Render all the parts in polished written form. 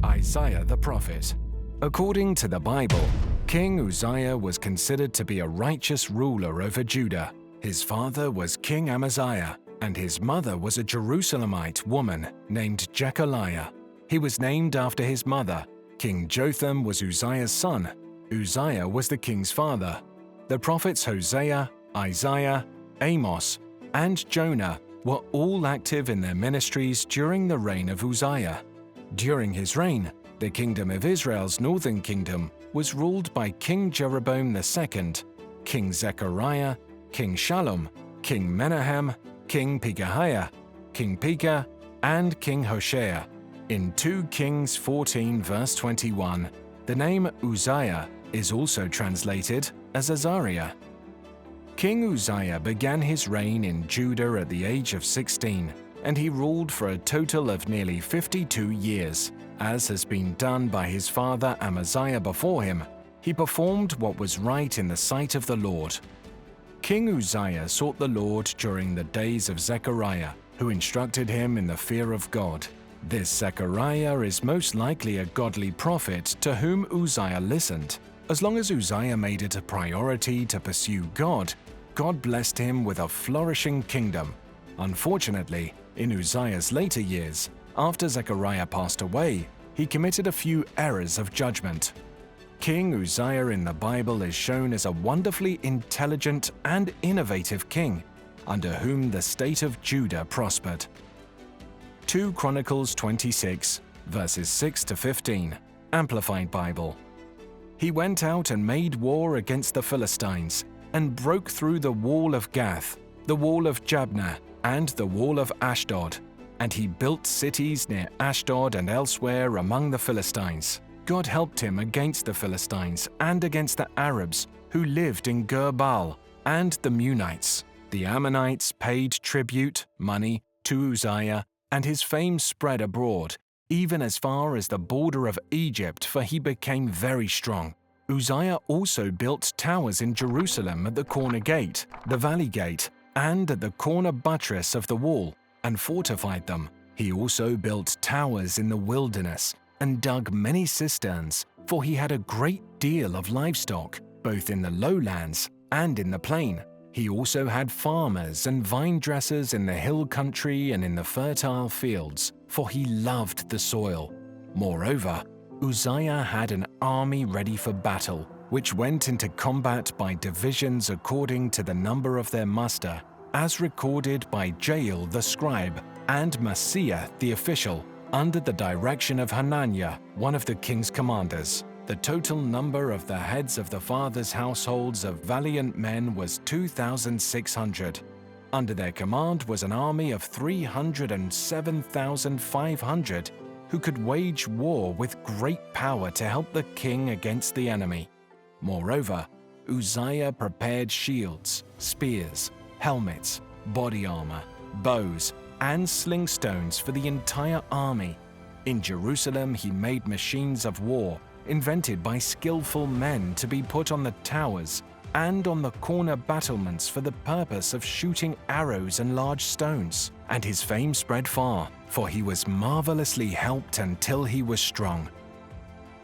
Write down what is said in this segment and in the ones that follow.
Isaiah the prophet. According to the Bible, King Uzziah was considered to be a righteous ruler over Judah. His father was King Amaziah, and his mother was a Jerusalemite woman named Jechaliah. He was named after his mother. King Jotham was Uzziah's son. Uzziah was the king's father. The prophets Hosea, Isaiah, Amos, and Jonah were all active in their ministries during the reign of Uzziah. During his reign, the kingdom of Israel's northern kingdom was ruled by King Jeroboam II, King Zechariah, King Shallum, King Menahem, King Pekahiah, King Pekah, and King Hoshea. In 2 Kings 14 verse 21, the name Uzziah is also translated as Azariah. King Uzziah began his reign in Judah at the age of 16, and he ruled for a total of nearly 52 years. As has been done by his father Amaziah before him, he performed what was right in the sight of the Lord. King Uzziah sought the Lord during the days of Zechariah, who instructed him in the fear of God. This Zechariah is most likely a godly prophet to whom Uzziah listened. As long as Uzziah made it a priority to pursue God, God blessed him with a flourishing kingdom. Unfortunately, in Uzziah's later years, after Zechariah passed away, he committed a few errors of judgment. King Uzziah in the Bible is shown as a wonderfully intelligent and innovative king, under whom the state of Judah prospered. 2 Chronicles 26, verses 6 to 15, Amplified Bible. He went out and made war against the Philistines, and broke through the wall of Gath, the wall of Jabneh, and the wall of Ashdod. And he built cities near Ashdod and elsewhere among the Philistines. God helped him against the Philistines and against the Arabs who lived in Gur-baal, and the Munites. The Ammonites paid tribute, money, to Uzziah, and his fame spread abroad, even as far as the border of Egypt, for he became very strong. Uzziah also built towers in Jerusalem at the corner gate, the valley gate, and at the corner buttress of the wall, and fortified them. He also built towers in the wilderness, and dug many cisterns, for he had a great deal of livestock, both in the lowlands and in the plain. He also had farmers and vine dressers in the hill country and in the fertile fields, for he loved the soil. Moreover, Uzziah had an army ready for battle, which went into combat by divisions according to the number of their muster, as recorded by Jael the scribe and Maaseiah the official, under the direction of Hananiah, one of the king's commanders. The total number of the heads of the fathers' households of valiant men was 2,600. Under their command was an army of 307,500 who could wage war with great power to help the king against the enemy. Moreover, Uzziah prepared shields, spears, helmets, body armor, bows, and sling stones for the entire army. In Jerusalem he made machines of war, invented by skillful men to be put on the towers and on the corner battlements for the purpose of shooting arrows and large stones. And his fame spread far, for he was marvelously helped until he was strong.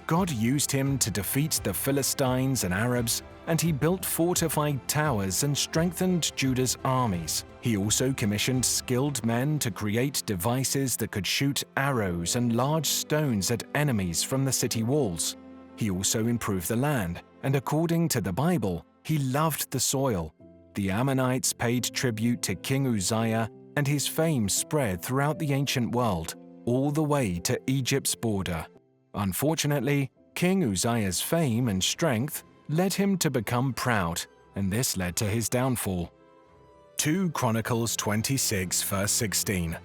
God used him to defeat the Philistines and Arabs, and he built fortified towers and strengthened Judah's armies. He also commissioned skilled men to create devices that could shoot arrows and large stones at enemies from the city walls. He also improved the land, and according to the Bible, he loved the soil. The Ammonites paid tribute to King Uzziah, and his fame spread throughout the ancient world, all the way to Egypt's border. Unfortunately, King Uzziah's fame and strength led him to become proud, and this led to his downfall. 2 Chronicles 26 verse 16.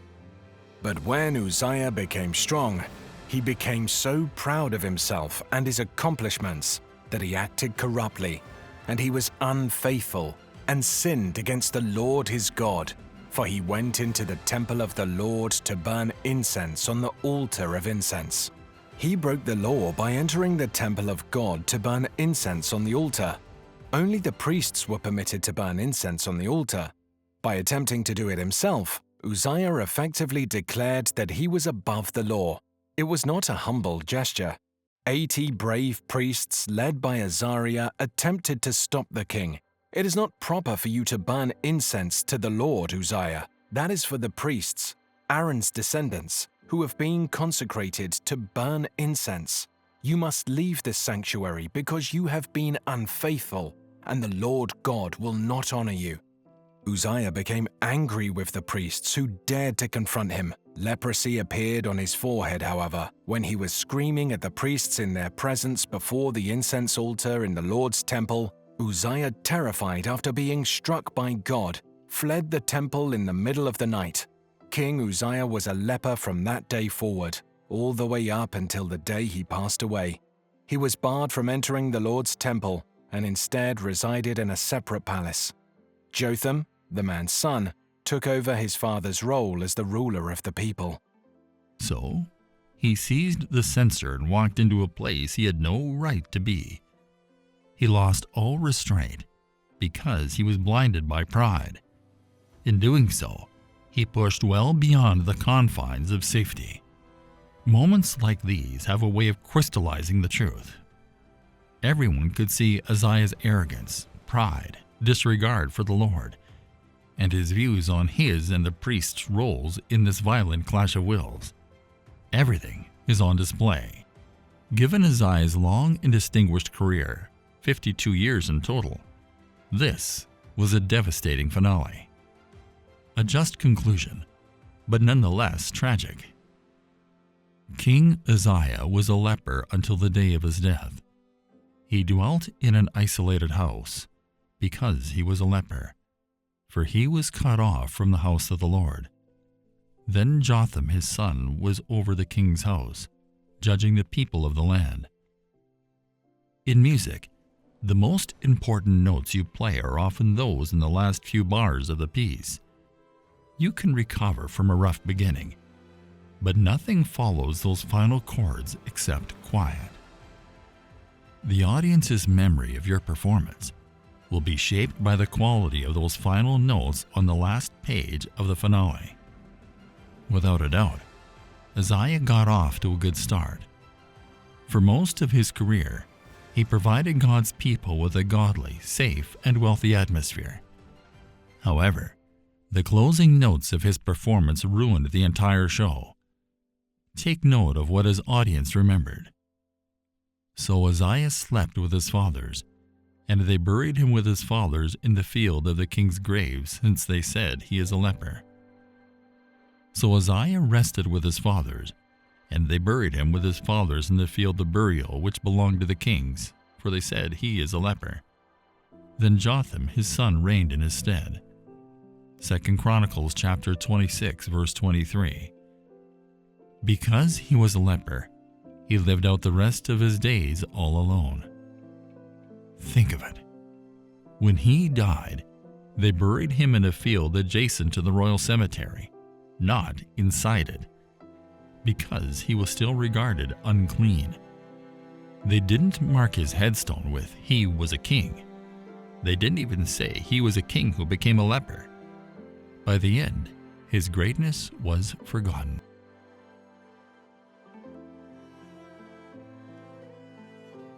But when Uzziah became strong, he became so proud of himself and his accomplishments that he acted corruptly, and he was unfaithful and sinned against the Lord his God, for he went into the temple of the Lord to burn incense on the altar of incense. He broke the law by entering the temple of God to burn incense on the altar. Only the priests were permitted to burn incense on the altar. By attempting to do it himself, Uzziah effectively declared that he was above the law. It was not a humble gesture. 80 brave priests led by Uzziah attempted to stop the king. It is not proper for you to burn incense to the Lord, Uzziah. That is for the priests, Aaron's descendants, who have been consecrated to burn incense. You must leave this sanctuary because you have been unfaithful, and the Lord God will not honor you. Uzziah became angry with the priests who dared to confront him. Leprosy appeared on his forehead, however, when he was screaming at the priests in their presence before the incense altar in the Lord's temple. Uzziah, terrified after being struck by God, fled the temple in the middle of the night. King Uzziah was a leper from that day forward, all the way up until the day he passed away. He was barred from entering the Lord's temple and instead resided in a separate palace. Jotham, the man's son, took over his father's role as the ruler of the people. So, he seized the censer and walked into a place he had no right to be. He lost all restraint because he was blinded by pride. In doing so, he pushed well beyond the confines of safety. Moments like these have a way of crystallizing the truth. Everyone could see Uzziah's arrogance, pride, disregard for the Lord, and his views on his and the priest's roles in this violent clash of wills. Everything is on display. Given Uzziah's long and distinguished career, 52 years in total, this was a devastating finale. A just conclusion, but nonetheless tragic. King Uzziah was a leper until the day of his death. He dwelt in an isolated house because he was a leper, for he was cut off from the house of the Lord. Then Jotham his son was over the king's house, judging the people of the land. In music, the most important notes you play are often those in the last few bars of the piece. You can recover from a rough beginning, but nothing follows those final chords except quiet. The audience's memory of your performance will be shaped by the quality of those final notes on the last page of the finale. Without a doubt, Uzziah got off to a good start. For most of his career, he provided God's people with a godly, safe, and wealthy atmosphere. However, the closing notes of his performance ruined the entire show. Take note of what his audience remembered. So Uzziah slept with his fathers, and they buried him with his fathers in the field of the king's graves, since they said he is a leper. So Uzziah rested with his fathers, and they buried him with his fathers in the field of burial which belonged to the kings, for they said he is a leper. Then Jotham his son reigned in his stead. 2 Chronicles chapter 26 verse 23. Because he was a leper, he lived out the rest of his days all alone. Think of it. When he died, they buried him in a field adjacent to the royal cemetery, not inside it, because he was still regarded unclean. They didn't mark his headstone with "he was a king." They didn't even say he was a king who became a leper. By the end, his greatness was forgotten.